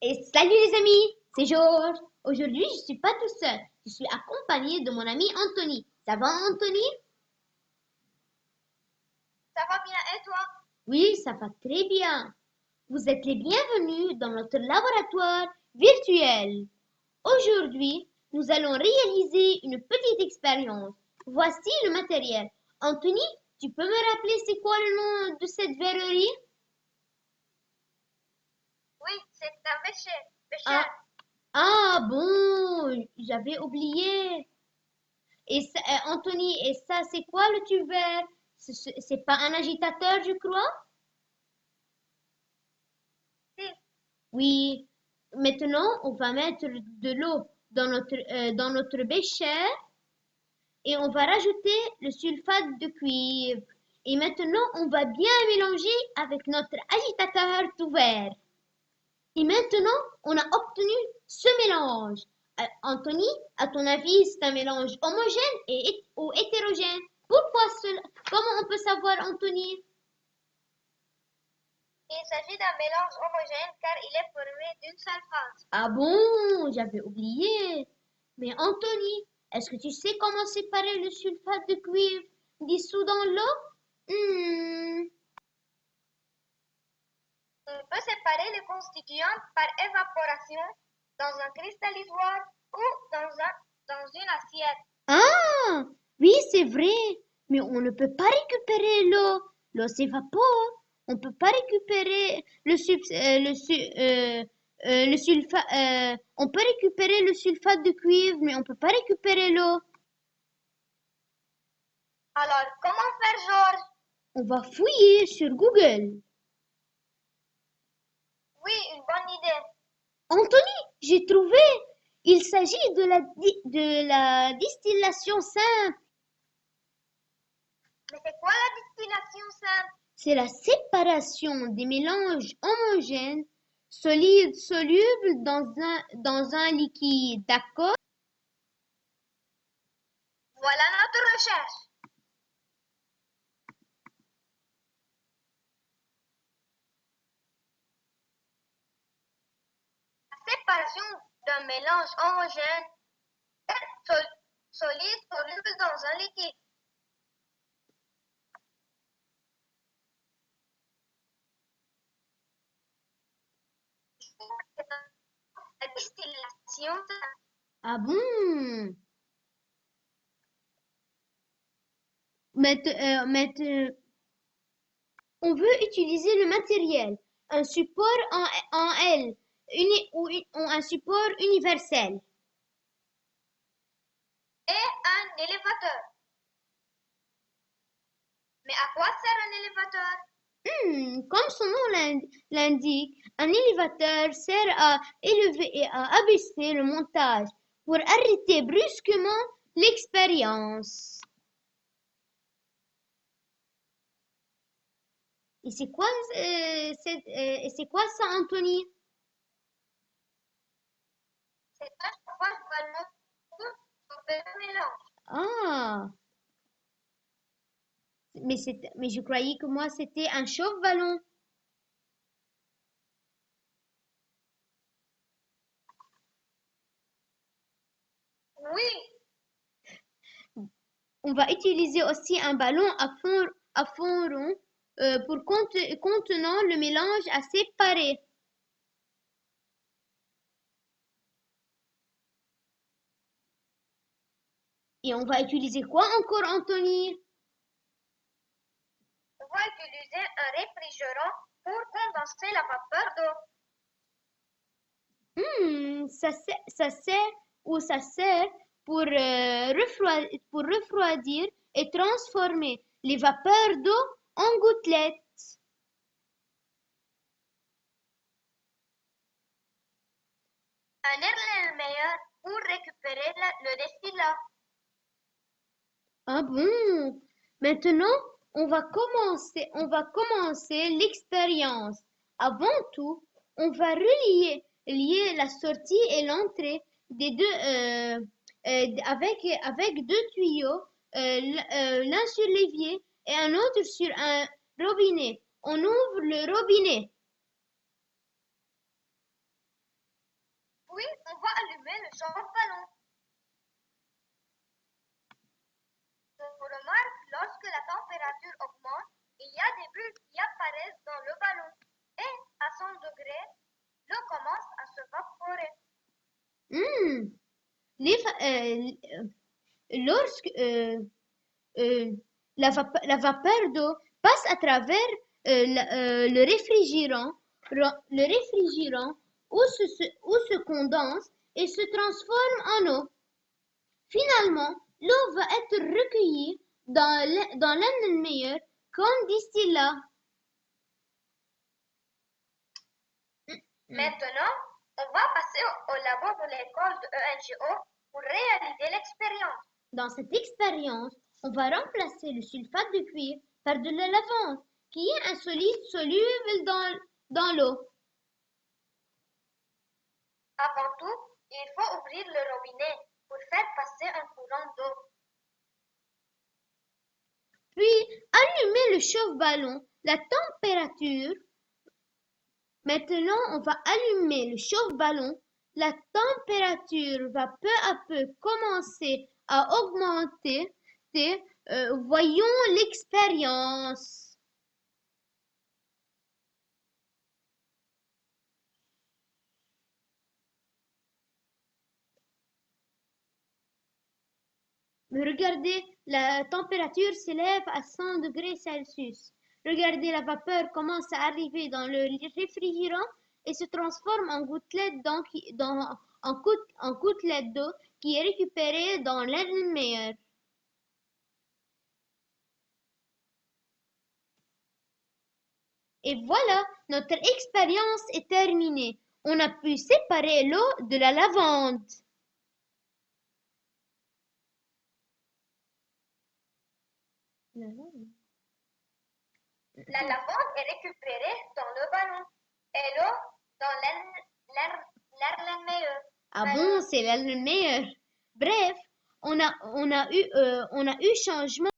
Et salut les amis, c'est Georges. Aujourd'hui, je suis pas tout seul. Je suis accompagné de mon ami Anthony. Ça va, Anthony? Ça va bien et toi? Oui, ça va très bien. Vous êtes les bienvenus dans notre laboratoire virtuel. Aujourd'hui, nous allons réaliser une petite expérience. Voici le matériel. Anthony, tu peux me rappeler c'est quoi le nom de cette verrerie? Oui, c'est un bécher. Ah, Bécher. ah bon, j'avais oublié. Et ça, Anthony, et ça, c'est quoi le tube vert? C'est pas un agitateur, je crois? Si. Oui. Maintenant, on va mettre de l'eau dans notre bécher et on va rajouter le sulfate de cuivre. Et maintenant, on va bien mélanger avec notre agitateur tout vert. Et maintenant, on a obtenu ce mélange. Anthony, à ton avis, c'est un mélange homogène ou hétérogène? Pourquoi cela? Comment on peut savoir, Anthony? Il s'agit d'un mélange homogène car il est formé d'une seule phase. Ah bon, j'avais oublié. Mais Anthony, est-ce que tu sais comment séparer le sulfate de cuivre dissous dans l'eau? On peut séparer les constituants par évaporation dans un cristallisoire ou dans une assiette. Ah, oui, c'est vrai. Mais on ne peut pas récupérer l'eau. L'eau s'évapore. On ne peut pas récupérer le sulfate. On peut récupérer le sulfate de cuivre, mais on ne peut pas récupérer l'eau. Alors, comment faire, Georges? On va fouiller sur Google. Oui, une bonne idée. Anthony, j'ai trouvé. Il s'agit de la distillation simple. Mais c'est quoi la distillation simple? C'est la séparation des mélanges homogènes, solides, solubles dans un liquide, d'accord? Voilà notre recherche. La séparation d'un mélange homogène solide soluble dans un liquide. La distillation. Ah bon? On veut utiliser le matériel, un support en L, ou un support universel. Et un élévateur. Mais à quoi sert un élévateur? Comme son nom l'indique, un élévateur sert à élever et à abaisser le montage pour arrêter brusquement l'expérience. Et c'est quoi ça, Anthony? C'est un chauffage ballon pour chauffer le mélange. Ah, mais je croyais que moi c'était un chauffe-ballon. Oui, On va utiliser aussi un ballon à fond rond pour contenant le mélange à séparer. Et on va utiliser quoi encore, Anthony? on va utiliser un réfrigérant pour condenser la vapeur d'eau. Ça sert pour refroidir et transformer les vapeurs d'eau en gouttelettes. Un air meilleur pour récupérer le destillat. Ah bon? Maintenant, on va commencer l'expérience. Avant tout, on va lier la sortie et l'entrée des deux, avec deux tuyaux, l'un sur l'évier et un autre sur un robinet. On ouvre le robinet. le chauffe-ballon. On remarque lorsque la température augmente, il y a des bulles qui apparaissent dans le ballon et à 100 degrés, l'eau commence à se vaporer. Lorsque la vapeur d'eau passe à travers le réfrigérant où se condense et se transforme en eau. Finalement, l'eau va être recueillie dans l'un meilleur comme distillat. Maintenant, on va passer au labo de l'école de ENGO pour réaliser l'expérience. Dans cette expérience, on va remplacer le sulfate de cuivre par de la lavande, qui est un solide soluble dans l'eau. Avant tout, il faut ouvrir le robinet pour faire passer un courant d'eau. Puis, allumer le chauffe-ballon. Maintenant, on va allumer le chauffe-ballon. La température va peu à peu commencer à augmenter. Voyons l'expérience. Regardez, la température s'élève à 100 degrés Celsius. Regardez, la vapeur commence à arriver dans le réfrigérant et se transforme en gouttelettes d'eau qui est récupérée dans l'air meilleur. Et voilà, notre expérience est terminée. On a pu séparer l'eau de la lavande. La lavande est récupérée dans le ballon et l'eau dans l'air meilleur. Ah bon, c'est l'air meilleur. Bref, on a eu changement